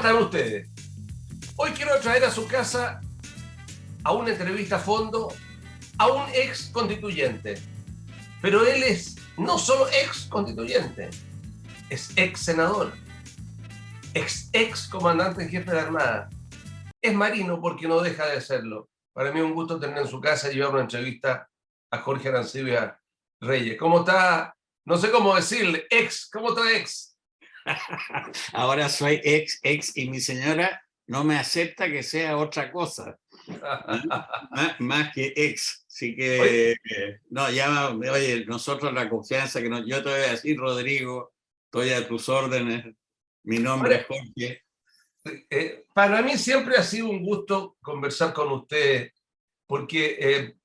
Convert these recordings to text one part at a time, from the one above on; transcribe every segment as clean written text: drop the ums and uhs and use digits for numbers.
están ustedes? Hoy quiero traer a su casa a una entrevista a fondo a un ex constituyente. Pero él es no solo ex constituyente, es ex senador, ex comandante en jefe de Armada. Es marino porque no deja de serlo. Para mí es un gusto tener en su casa y llevar una entrevista a Jorge Arancibia Reyes. ¿Cómo está? No sé cómo decirle. ¿Cómo está ex? Ahora soy ex y mi señora no me acepta que sea otra cosa. Más que ex. Así que, no, ya, oye, nosotros la confianza que yo te voy a decir, Rodrigo, estoy a tus órdenes, mi nombre es Jorge. Para mí siempre ha sido un gusto conversar con usted, porque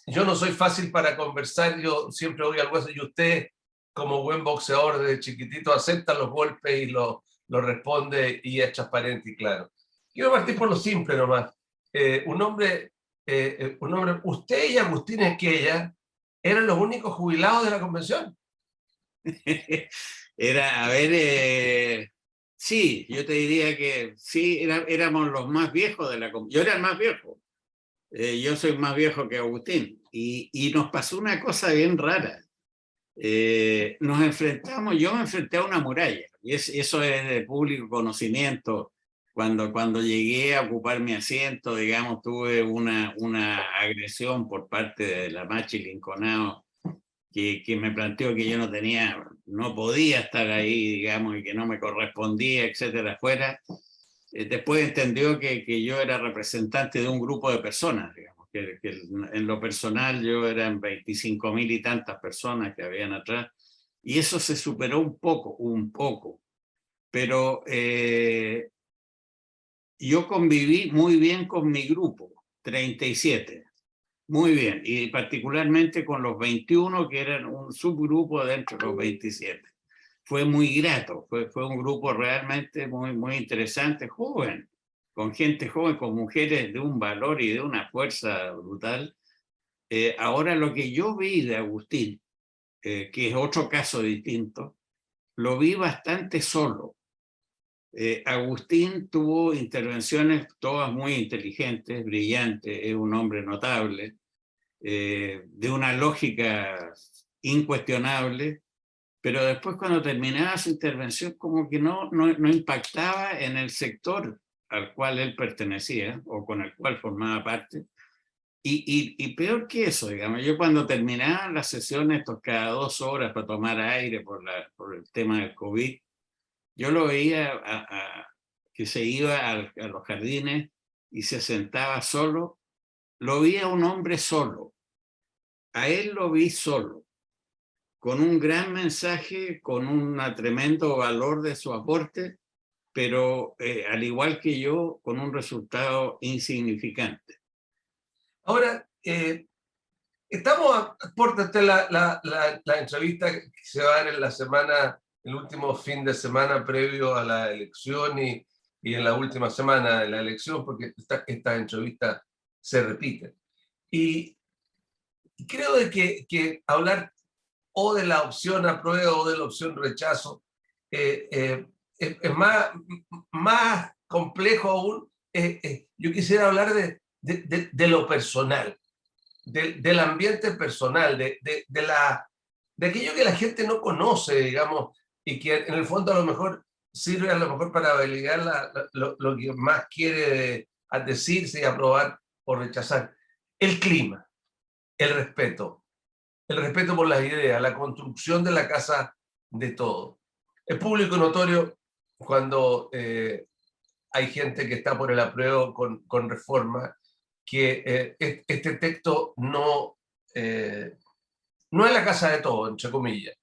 yo no soy fácil para conversar, yo siempre voy al hueso y usted, como buen boxeador de chiquitito, acepta los golpes y lo responde y es transparente y claro. Quiero partir por lo simple nomás. Un hombre, usted y Agustín Esquella eran los únicos jubilados de la convención. Era, a ver, sí, yo te diría que sí, éramos los más viejos de la convención. Yo era el más viejo. Yo soy más viejo que Agustín. Y nos pasó una cosa bien rara. Nos enfrentamos, yo me enfrenté a una muralla, y eso es de público conocimiento. Cuando llegué a ocupar mi asiento, digamos, tuve una agresión por parte de la Machi Linconao, que me planteó que yo no podía estar ahí, digamos, y que no me correspondía, etcétera, fuera. Después entendió que yo era representante de un grupo de personas, digamos, que en lo personal yo eran 25.000 y tantas personas que habían atrás, y eso se superó un poco, pero yo conviví muy bien con mi grupo, 37, muy bien, y particularmente con los 21, que eran un subgrupo dentro de los 27. Fue muy grato, fue un grupo realmente muy interesante, joven, con gente joven, con mujeres de un valor y de una fuerza brutal. Ahora lo que yo vi de Agustín, que es otro caso distinto, lo vi bastante solo. Agustín tuvo intervenciones todas muy inteligentes, brillantes, es un hombre notable, de una lógica incuestionable, pero después cuando terminaba su intervención como que no impactaba en el sector al cual él pertenecía o con el cual formaba parte. Y peor que eso, digamos, yo cuando terminaba las sesiones, cada 2 horas para tomar aire por el tema del COVID, yo lo veía que se iba a los jardines y se sentaba solo. Lo vi a un hombre solo, a él lo vi solo, con un gran mensaje, con un tremendo valor de su aporte, pero al igual que yo, con un resultado insignificante. Ahora, estamos por la entrevista que se va a dar en la semana, el último fin de semana previo a la elección y en la última semana de la elección, porque estas entrevistas se repiten. Y creo de que hablar o de la opción apruebo o de la opción rechazo es más complejo aún. Yo quisiera hablar de lo personal, del ambiente personal, de aquello que la gente no conoce, digamos, y que en el fondo a lo mejor sirve a lo mejor para validar lo que más quiere decirse y aprobar o rechazar. El clima, el respeto por las ideas, la construcción de la casa de todo. Es público y notorio cuando hay gente que está por el apruebo con reforma, que este texto no es la casa de todo, entre comillas,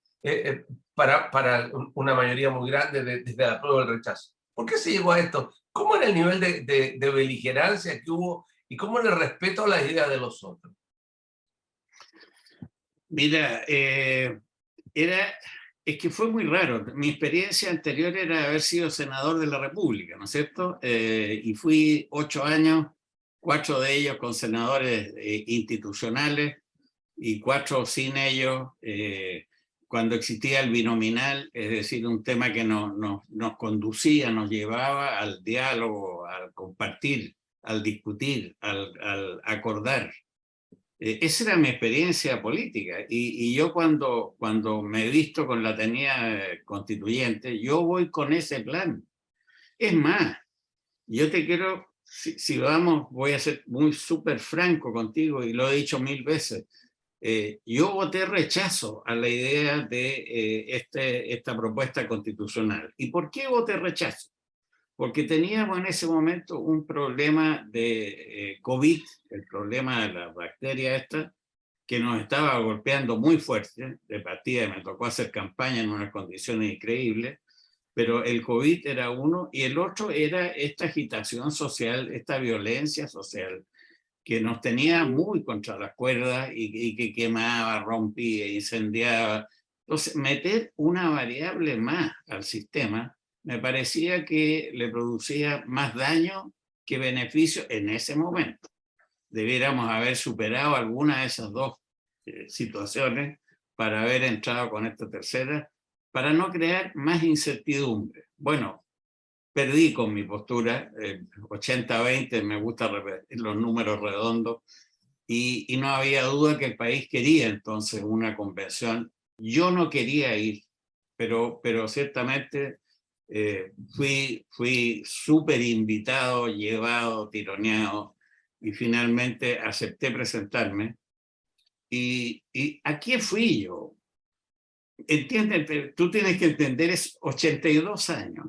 para una mayoría muy grande desde el apruebo del rechazo. ¿Por qué se llegó a esto? ¿Cómo era el nivel de beligerancia que hubo y cómo era el respeto a las ideas de los otros? Mira, es que fue muy raro. Mi experiencia anterior era haber sido senador de la República, ¿no es cierto? Y fui 8 años, 4 de ellos con senadores institucionales y 4 sin ellos, cuando existía el binominal, es decir, un tema que nos conducía, nos llevaba al diálogo, al compartir, al discutir, al acordar. Esa era mi experiencia política, y yo cuando me he visto con la tenía constituyente, yo voy con ese plan. Es más, yo te quiero, si vamos, voy a ser muy súper franco contigo, y lo he dicho 1000 veces, yo voté rechazo a la idea de esta propuesta constitucional. ¿Y por qué voté rechazo? Porque teníamos en ese momento un problema de COVID, el problema de la bacteria esta, que nos estaba golpeando muy fuerte. De partida me tocó hacer campaña en unas condiciones increíbles, pero el COVID era uno, y el otro era esta agitación social, esta violencia social, que nos tenía muy contra las cuerdas y que quemaba, rompía, incendiaba. Entonces, meter una variable más al sistema me parecía que le producía más daño que beneficio en ese momento. Debiéramos haber superado alguna de esas dos situaciones para haber entrado con esta tercera, para no crear más incertidumbre. Bueno, perdí con mi postura, 80-20, me gusta repetir los números redondos, y no había duda que el país quería entonces una convención. Yo no quería ir, pero ciertamente fui súper invitado, llevado, tironeado, y finalmente acepté presentarme. ¿Y a qué fui yo? Entiende, tú tienes que entender, es 82 años.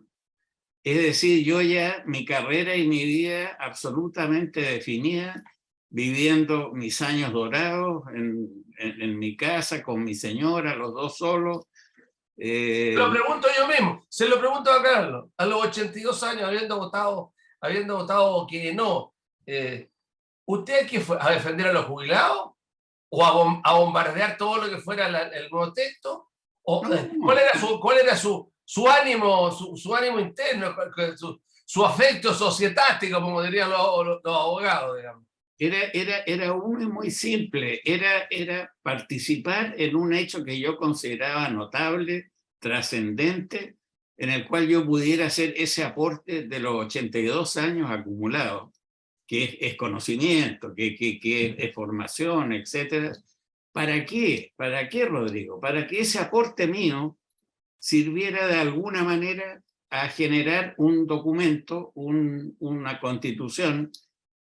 Es decir, yo ya mi carrera y mi vida absolutamente definida, viviendo mis años dorados en mi casa, con mi señora, los dos solos. Lo pregunto yo mismo, se lo pregunto a Carlos, a los 82 años, habiendo votado que no, ¿usted qué fue? ¿A defender a los jubilados? ¿O a bombardear todo lo que fuera el nuevo texto? ¿O, ¿Cuál era su ánimo, su ánimo interno, su afecto societático, como dirían los abogados, digamos? Era uno y muy simple, era participar en un hecho que yo consideraba notable, trascendente, en el cual yo pudiera hacer ese aporte de los 82 años acumulados, que es conocimiento, que es formación, etc. ¿Para qué? ¿Para qué, Rodrigo? Para que ese aporte mío sirviera de alguna manera a generar un documento, una constitución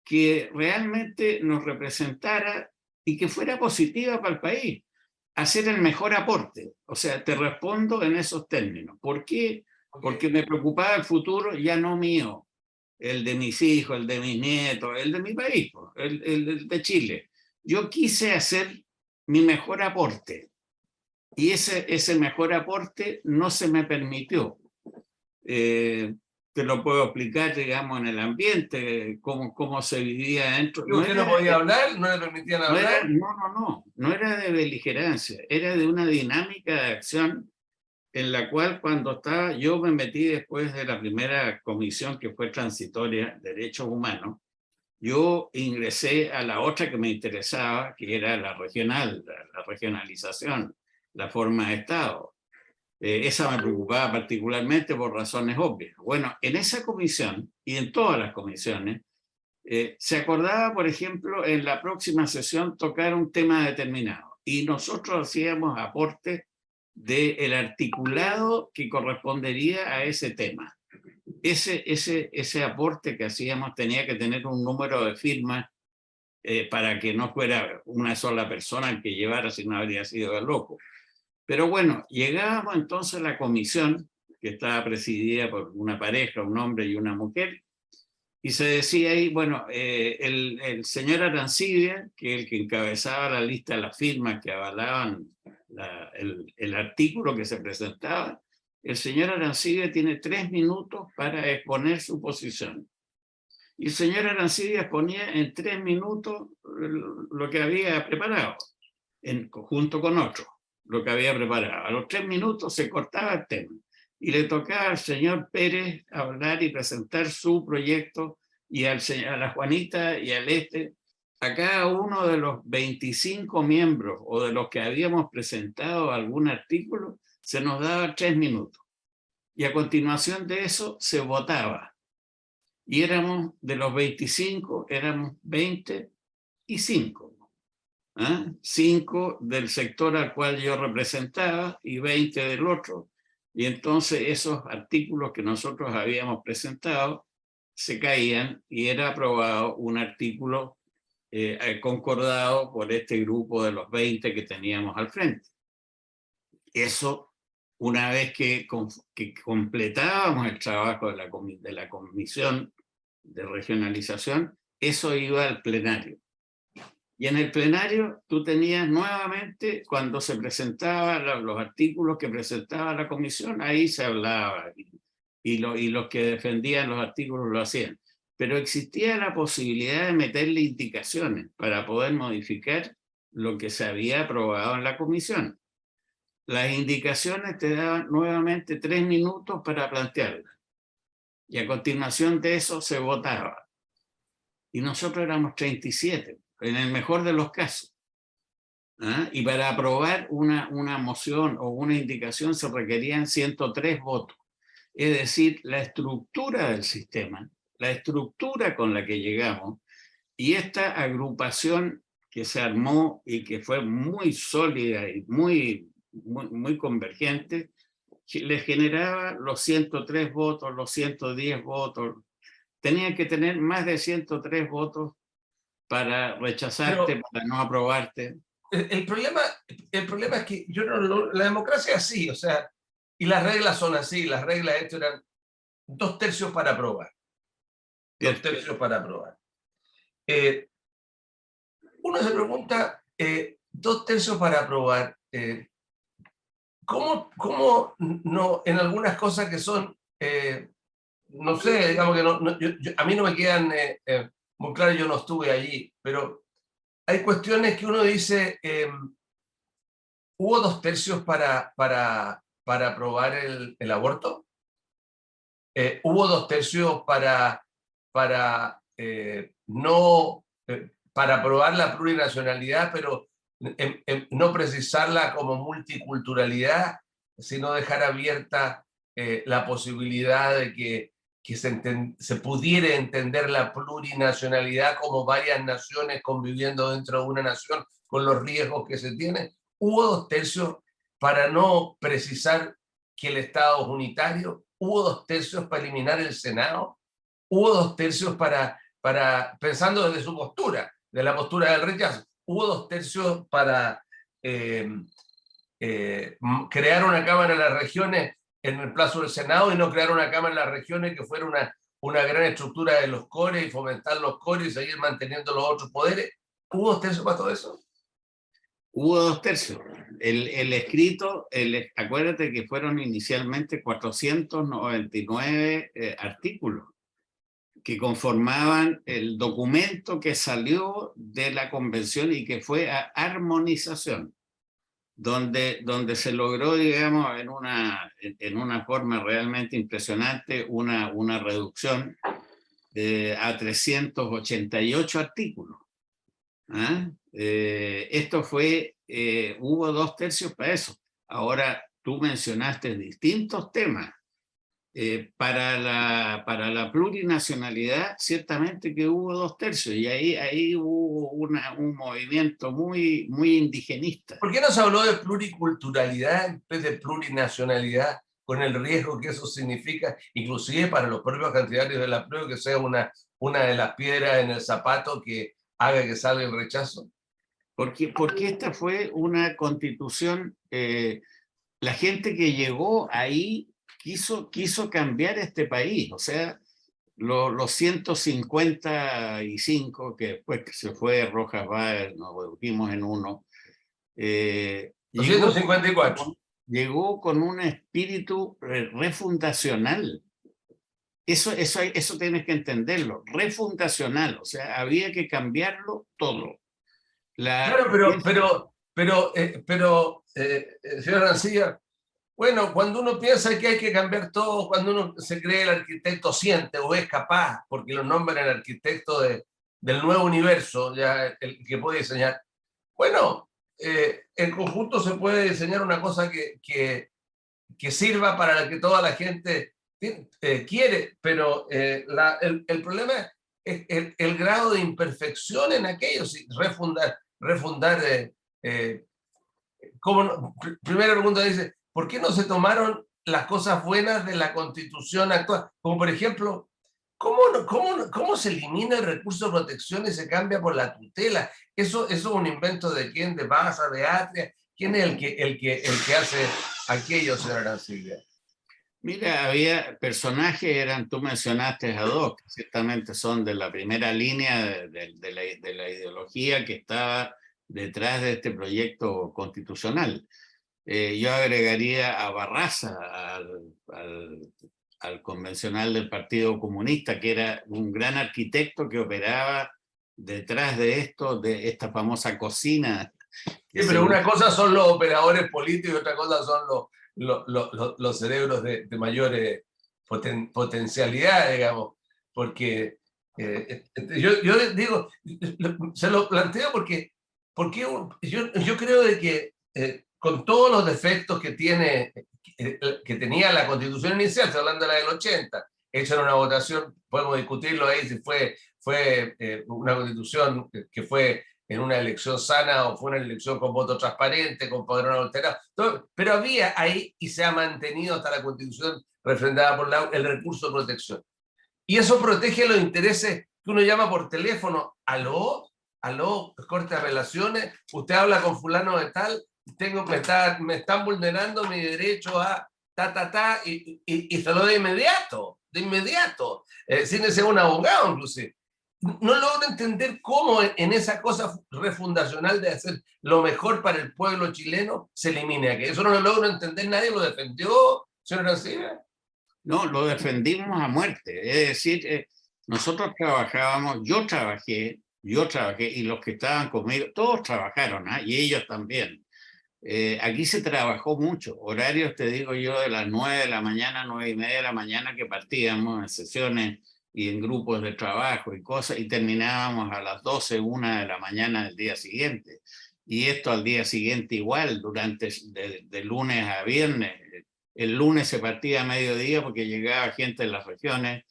que realmente nos representara y que fuera positiva para el país, hacer el mejor aporte. O sea, te respondo en esos términos. ¿Por qué? Porque me preocupaba el futuro ya no mío, el de mis hijos, el de mis nietos, el de mi país, el de Chile. Yo quise hacer mi mejor aporte, y ese mejor aporte no se me permitió. Te lo puedo explicar, digamos, en el ambiente, cómo se vivía dentro. ¿Y usted no podía hablar? ¿No le permitían hablar? No era de beligerancia, era de una dinámica de acción en la cual yo me metí después de la primera comisión, que fue transitoria, Derechos Humanos. Yo ingresé a la otra que me interesaba, que era la regional, la regionalización, la forma de Estado. Esa me preocupaba particularmente por razones obvias. Bueno, en esa comisión y en todas las comisiones, se acordaba, por ejemplo, en la próxima sesión tocar un tema determinado, y nosotros hacíamos aportes del articulado que correspondería a ese tema. Ese aporte que hacíamos tenía que tener un número de firmas para que no fuera una sola persona el que llevara, si no habría sido el loco. Pero bueno, llegábamos entonces a la comisión, que estaba presidida por una pareja, un hombre y una mujer, y se decía ahí, bueno, el señor Arancibia, que es el que encabezaba la lista de las firmas que avalaban el artículo que se presentaba, el señor Arancibia tiene 3 minutos para exponer su posición. Y el señor Arancibia exponía en 3 minutos lo que había preparado, junto con otro, lo que había preparado. A los 3 minutos se cortaba el tema y le tocaba al señor Pérez hablar y presentar su proyecto, y a la Juanita y al a cada uno de los 25 miembros o de los que habíamos presentado algún artículo, se nos daba 3 minutos. Y a continuación de eso se votaba. Y éramos, de los 25, éramos 25. ¿Ah? 5 del sector al cual yo representaba y 20 del otro. Y entonces esos artículos que nosotros habíamos presentado se caían y era aprobado un artículo concordado por este grupo de los 20 que teníamos al frente. Eso, una vez que completábamos el trabajo de la comisión de regionalización, eso iba al plenario. Y en el plenario tú tenías nuevamente, cuando se presentaban los artículos que presentaba la comisión, ahí se hablaba, y los que defendían los artículos lo hacían. Pero existía la posibilidad de meterle indicaciones para poder modificar lo que se había aprobado en la comisión. Las indicaciones te daban nuevamente 3 minutos para plantearlas. Y a continuación de eso se votaba. Y nosotros éramos 37, en el mejor de los casos. ¿Ah? Y para aprobar una moción o una indicación se requerían 103 votos. Es decir, la estructura del sistema, la estructura con la que llegamos, y esta agrupación que se armó y que fue muy sólida y muy convergente, les generaba los 103 votos, los 110 votos. Tenían que tener más de 103 votos para rechazarte, Pero para no aprobarte. el problema es que yo la democracia es así, o sea, y las reglas son así, las reglas de hecho eran 2/3 para aprobar. 2/3 para aprobar. Uno se pregunta, 2/3 para aprobar, ¿cómo no, en algunas cosas que son, no sé, digamos que a mí no me quedan muy claras, yo no estuve allí, pero hay cuestiones que uno dice, ¿hubo 2/3 para aprobar el aborto? ¿Hubo 2/3 para aprobar la plurinacionalidad, pero no precisarla como multiculturalidad, sino dejar abierta la posibilidad de que se pudiera entender la plurinacionalidad como varias naciones conviviendo dentro de una nación con los riesgos que se tienen? ¿Hubo 2/3 para no precisar que el Estado es unitario? ¿Hubo 2/3 para eliminar el Senado? ¿Hubo 2/3 pensando desde su postura, de la postura del rechazo? ¿Hubo 2/3 para crear una Cámara de las Regiones en el plazo del Senado y no crear una Cámara de las Regiones que fuera una gran estructura de los cores y fomentar los cores y seguir manteniendo los otros poderes? ¿Hubo 2/3 para todo eso? Hubo 2/3. El escrito, acuérdate que fueron inicialmente 499 artículos que conformaban el documento que salió de la convención y que fue a armonización, donde se logró, digamos, en una forma realmente impresionante, una reducción a 388 artículos. ¿Ah? Esto fue, hubo 2/3 para eso. Ahora, tú mencionaste distintos temas. Para la plurinacionalidad, ciertamente que hubo 2/3, y ahí hubo un movimiento muy indigenista. ¿Por qué no se habló de pluriculturalidad en vez de plurinacionalidad, con el riesgo que eso significa, inclusive para los propios candidatos del apruebo, que sea una de las piedras en el zapato que haga que salga el rechazo? Porque esta fue una constitución, la gente que llegó ahí quiso cambiar este país, o sea, los 155 que después que se fue Rojas Báez, nos reducimos en uno, 254. Llegó con un espíritu refundacional. Eso tienes que entenderlo, refundacional, o sea, había que cambiarlo todo. Claro, señor Arancilla, bueno, cuando uno piensa que hay que cambiar todo, cuando uno se cree el arquitecto siente o es capaz, porque lo nombran el arquitecto del nuevo universo, ya el que puede diseñar. Bueno, en conjunto se puede diseñar una cosa que sirva para la que toda la gente quiere, pero el problema es el grado de imperfección en aquello, si refundar primera pregunta dice, ¿por qué no se tomaron las cosas buenas de la Constitución actual? Como por ejemplo, ¿cómo se elimina el recurso de protección y se cambia por la tutela? ¿Eso es un invento de quién? ¿De Baza, de Atria? ¿Quién es el que hace aquello, señora Arancibia? Mira, había personajes, tú mencionaste a dos, que ciertamente son de la primera línea de la ideología que estaba detrás de este proyecto constitucional. Yo agregaría a Barraza, al convencional del Partido Comunista, que era un gran arquitecto que operaba detrás de esto, de esta famosa cocina. Sí, pero una cosa son los operadores políticos y otra cosa son los cerebros de mayor potencialidad, digamos, porque yo digo, se lo planteo porque yo creo de que con todos los defectos que tenía la Constitución inicial, estoy hablando de la del 80, hecha en una votación, podemos discutirlo ahí si fue una Constitución que fue en una elección sana o fue una elección con voto transparente, con padrón alterado, pero había ahí y se ha mantenido hasta la Constitución refrendada por el recurso de protección. Y eso protege los intereses que uno llama por teléfono. Aló, corte de relaciones, usted habla con fulano de tal, me están vulnerando mi derecho a y se lo de inmediato, sin ser un abogado inclusive. No logro entender cómo en esa cosa refundacional de hacer lo mejor para el pueblo chileno se elimina aquello. Eso no lo logro entender, nadie lo defendió, señor Arancibia. No, lo defendimos a muerte. Es decir, nosotros trabajábamos, yo trabajé, y los que estaban conmigo, todos trabajaron, y ellos también. Aquí se trabajó mucho, horarios, te digo yo, de las 9 de la mañana, 9:30 de la mañana que partíamos en sesiones y en grupos de trabajo y cosas, y terminábamos a las 12, 1 de la mañana del día siguiente. Y esto al día siguiente igual, de lunes a viernes. El lunes se partía a mediodía porque llegaba gente de las regiones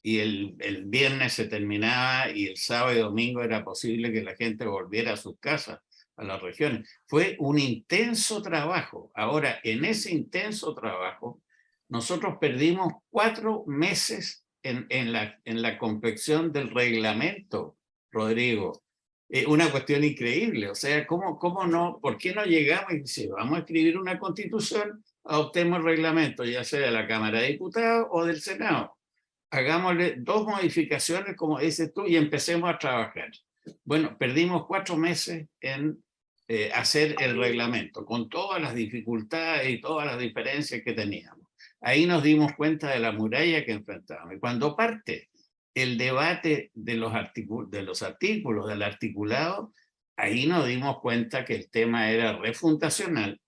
y el viernes se terminaba y el sábado y domingo era posible que la gente volviera a sus casas, a las regiones. Fue un intenso trabajo. Ahora, en ese intenso trabajo, nosotros perdimos 4 meses en la confección del reglamento, Rodrigo. Una cuestión increíble. O sea, ¿cómo no? ¿Por qué no llegamos y decimos, vamos a escribir una constitución? Adoptemos el reglamento, ya sea de la Cámara de Diputados o del Senado. Hagámosle 2 modificaciones, como dices tú, y empecemos a trabajar. Bueno, perdimos 4 meses en hacer el reglamento, con todas las dificultades y todas las diferencias que teníamos. Ahí nos dimos cuenta de la muralla que enfrentábamos. Y cuando parte el debate de los artículos, del articulado, ahí nos dimos cuenta que el tema era refundacional,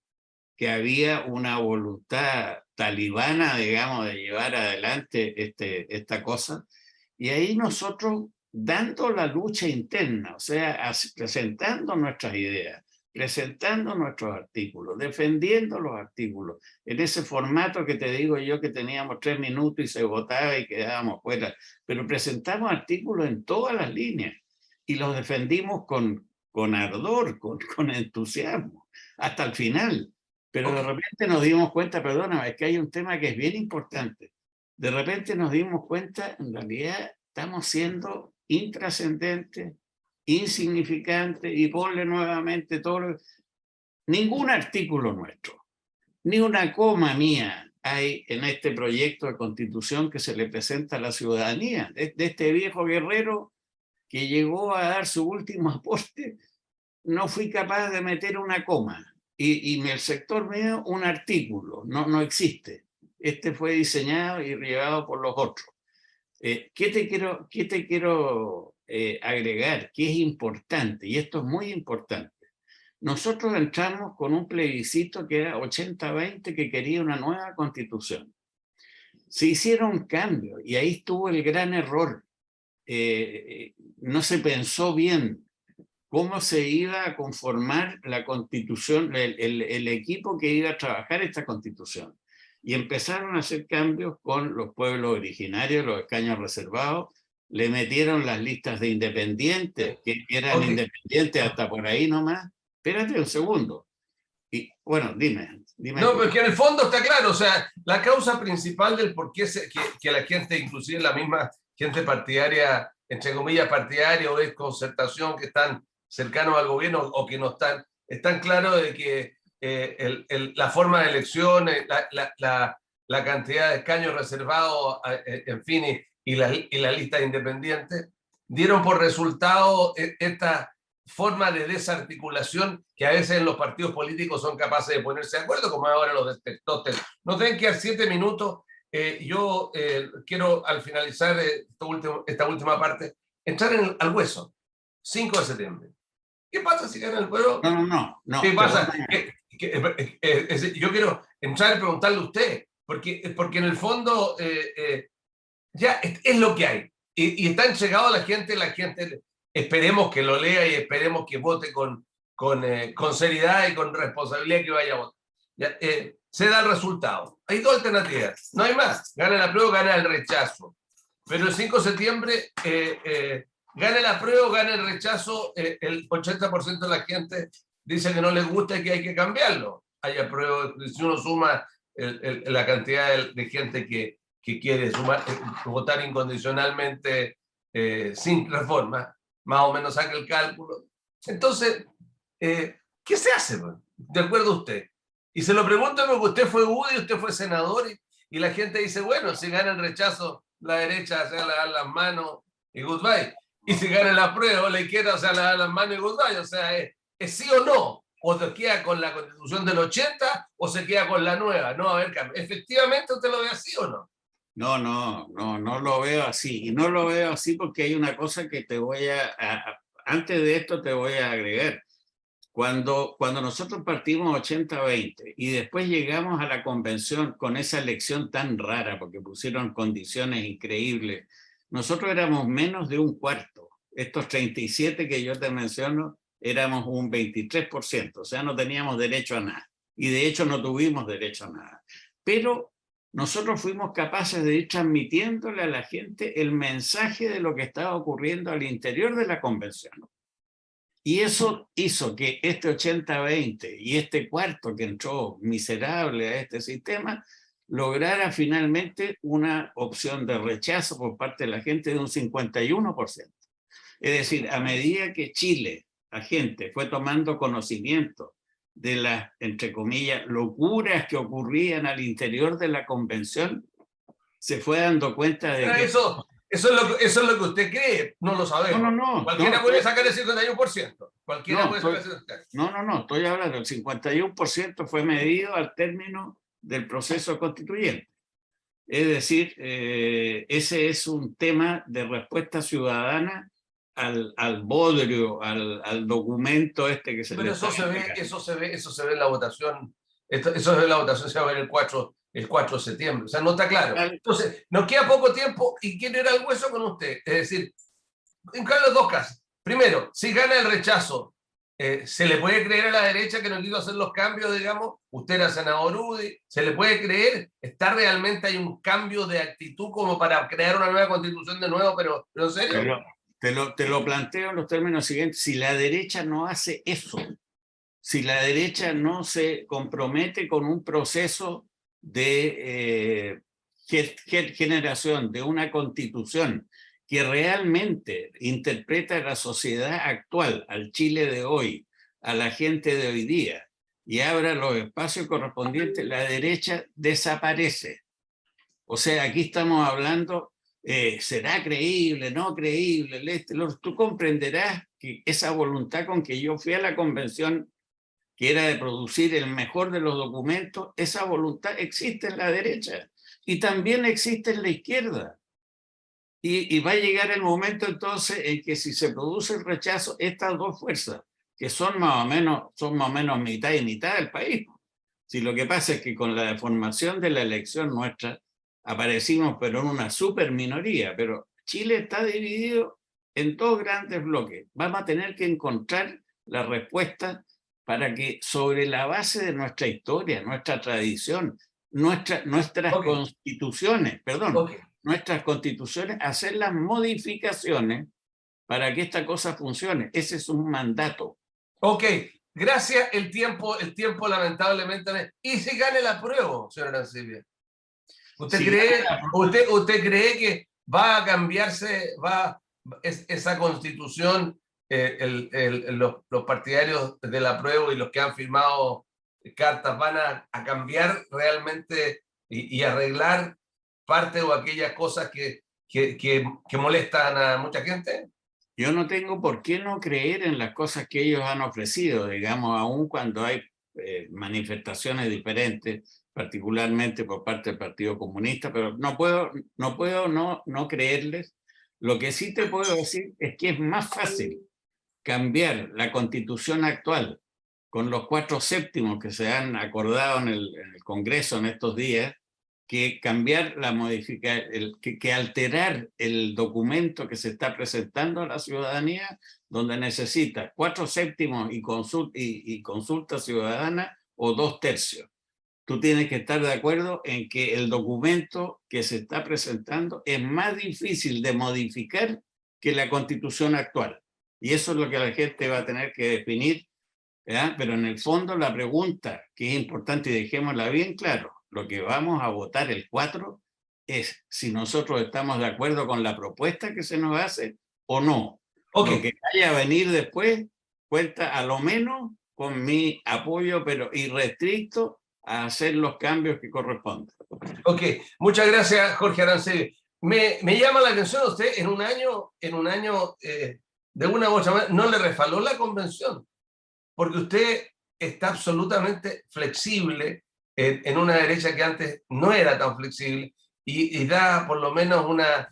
que había una voluntad talibana, digamos, de llevar adelante esta cosa. Y ahí nosotros, dando la lucha interna, o sea, presentando nuestras ideas, presentando nuestros artículos, defendiendo los artículos, en ese formato que te digo yo que teníamos 3 minutos y se votaba y quedábamos fuera, pero presentamos artículos en todas las líneas y los defendimos con ardor, con entusiasmo, hasta el final. Pero de repente nos dimos cuenta, perdóname, es que hay un tema que es bien importante. De repente nos dimos cuenta, en realidad estamos siendo intrascendentes, insignificantes, y ponle nuevamente ningún artículo nuestro, ni una coma mía hay en este proyecto de constitución que se le presenta a la ciudadanía, de este viejo guerrero que llegó a dar su último aporte. No fui capaz de meter una coma. Y el sector mío, un artículo, no existe. Este fue diseñado y llevado por los otros. ¿Qué te quiero agregar? Que es importante, y esto es muy importante. Nosotros entramos con un plebiscito que era 80-20, que quería una nueva constitución. Se hicieron cambios, y ahí estuvo el gran error. no se pensó bien cómo se iba a conformar la constitución, el equipo que iba a trabajar esta constitución. Y empezaron a hacer cambios con los pueblos originarios, los escaños reservados, le metieron las listas de independientes, que eran independientes hasta por ahí nomás. Espérate un segundo. Y bueno, dime. No, pero que en el fondo está claro, o sea, la causa principal del por qué que la gente, inclusive la misma gente partidaria, entre comillas partidaria o de concertación, que están cercanos al gobierno o que no están claros de que la forma de elecciones, la cantidad de escaños reservados, en fin, y la lista de independientes, dieron por resultado esta forma de desarticulación que a veces en los partidos políticos son capaces de ponerse de acuerdo, como ahora los detectores. Nos deben quedar 7 minutos. Yo quiero, al finalizar esta última parte, entrar al hueso. 5 de septiembre. ¿Qué pasa si gana el pueblo? No. ¿Qué pasa? Yo quiero entrar y preguntarle a usted, porque en el fondo ya es lo que hay. Y está entregado a la gente esperemos que lo lea y esperemos que vote con seriedad y con responsabilidad que vaya a votar. Ya, se da el resultado. Hay 2 alternativas, no hay más. Gana el apruebo, gana el rechazo. Pero el 5 de septiembre, gana el apruebo, gana el rechazo, el 80% de la gente dice que no les gusta y que hay que cambiarlo. Hay apruebo, si uno suma la cantidad de gente que quiere votar incondicionalmente sin reforma, más o menos saca el cálculo. Entonces, ¿qué se hace? De acuerdo a usted. Y se lo pregunto porque usted fue UDI, usted fue senador y la gente dice, bueno, si gana el rechazo, la derecha se le da las manos y goodbye. Y si gana el apruebo, la izquierda se le da las manos y goodbye. O sea, es sí o no. O se queda con la constitución del 80 o se queda con la nueva. No, a ver, ¿efectivamente usted lo ve así o no? No lo veo así. Y no lo veo así porque hay una cosa que te voy antes de esto te voy a agregar. Cuando nosotros partimos 80-20 y después llegamos a la convención con esa elección tan rara, porque pusieron condiciones increíbles, nosotros éramos menos de un cuarto. Estos 37 que yo te menciono, éramos un 23%, o sea, no teníamos derecho a nada. Y de hecho no tuvimos derecho a nada. Pero nosotros fuimos capaces de ir transmitiéndole a la gente el mensaje de lo que estaba ocurriendo al interior de la convención. Y eso hizo que este 80-20 y este cuarto que entró miserable a este sistema lograra finalmente una opción de rechazo por parte de la gente de un 51%. Es decir, a medida que Chile, la gente, fue tomando conocimiento de las, entre comillas, locuras que ocurrían al interior de la convención, se fue dando cuenta de que... Eso es lo que usted cree, no lo sabemos. Cualquiera puede sacar el 51%. Cualquiera puede sacar el 51%. No, estoy hablando, el 51% fue medido al término del proceso constituyente. Es decir, ese es un tema de respuesta ciudadana al bodrio, al documento este que se... Pero eso se ve en la votación. Eso se ve en la votación, se va a ver el 4 de septiembre. O sea, no está claro. Entonces, nos queda poco tiempo y quiero ir al hueso con usted. Es decir, en los 2 casos. Primero, si gana el rechazo, ¿se le puede creer a la derecha que no quiso hacer los cambios, digamos? Usted era senador UDI. ¿Se le puede creer? ¿Está realmente hay un cambio de actitud como para crear una nueva constitución de nuevo, pero en serio? Te lo planteo en los términos siguientes. Si la derecha no hace eso, si la derecha no se compromete con un proceso de generación de una constitución que realmente interpreta a la sociedad actual, al Chile de hoy, a la gente de hoy día, y abra los espacios correspondientes, la derecha desaparece. O sea, aquí estamos hablando, ¿será creíble, no creíble? Tú comprenderás que esa voluntad con que yo fui a la convención, que era de producir el mejor de los documentos, esa voluntad existe en la derecha y también existe en la izquierda. Y va a llegar el momento entonces en que si se produce el rechazo, estas 2 fuerzas, que son más o menos mitad y mitad del país. Si lo que pasa es que con la deformación de la elección nuestra aparecimos pero en una super minoría, pero Chile está dividido en dos grandes bloques. Vamos a tener que encontrar la respuesta para que sobre la base de nuestra historia, nuestra tradición, nuestras constituciones, nuestras constituciones, hacer las modificaciones para que esta cosa funcione. Ese es un mandato. Ok, gracias. El tiempo lamentablemente. ¿Y si gane la prueba, señora Arancibia? ¿Usted cree que va a cambiarse esa constitución? Los partidarios de la prueba y los que han firmado cartas van a cambiar realmente y arreglar parte o aquellas cosas que molestan a mucha gente? Yo no tengo por qué no creer en las cosas que ellos han ofrecido, digamos, aun cuando hay manifestaciones diferentes, particularmente por parte del Partido Comunista, pero no puedo no creerles. Lo que sí te puedo decir es que es más fácil cambiar la Constitución actual con los 4/7 que se han acordado en el Congreso en estos días, que cambiar que alterar el documento que se está presentando a la ciudadanía, donde necesita 4/7 y consulta ciudadana o 2/3. Tú tienes que estar de acuerdo en que el documento que se está presentando es más difícil de modificar que la Constitución actual. Y eso es lo que la gente va a tener que definir, ¿verdad? Pero en el fondo la pregunta que es importante, y dejémosla bien claro, lo que vamos a votar el 4 es si nosotros estamos de acuerdo con la propuesta que se nos hace o no. Lo que vaya a venir después cuenta a lo menos con mi apoyo, pero irrestricto a hacer los cambios que corresponden. Ok, muchas gracias, Jorge Arancibia. Me llama la atención usted en un año de una u otra manera, no le refaló la convención, porque usted está absolutamente flexible en una derecha que antes no era tan flexible y da por lo menos una,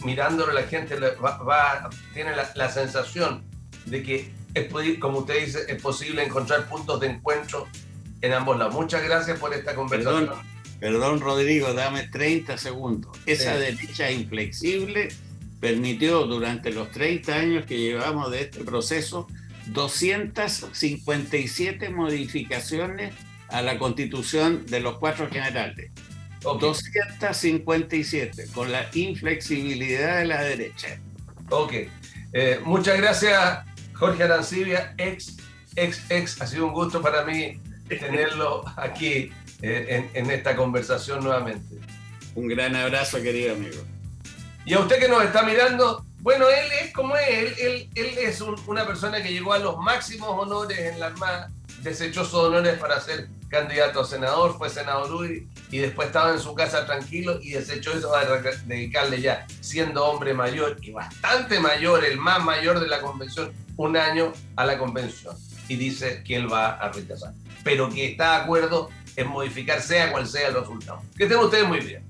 mirándolo la gente tiene la sensación de que, como usted dice, es posible encontrar puntos de encuentro en ambos lados. Muchas gracias por esta conversación. Perdón, Rodrigo, dame 30 segundos. Esa derecha inflexible permitió durante los 30 años que llevamos de este proceso 257 modificaciones a la Constitución de los 4 generales. 257, con la inflexibilidad de la derecha. Ok. Muchas gracias, Jorge Arancibia, ex. Ha sido un gusto para mí tenerlo aquí en esta conversación nuevamente. Un gran abrazo, querido amigo. Y a usted que nos está mirando, bueno, él es como él es una persona que llegó a los máximos honores en la Armada, desechó sus honores para ser candidato a senador, fue senador y después estaba en su casa tranquilo y desechó eso para dedicarle ya, siendo hombre mayor y bastante mayor, el más mayor de la convención, un año a la convención. Y dice que él va a rechazar, pero que está de acuerdo en modificar sea cual sea el resultado. Que estén ustedes muy bien.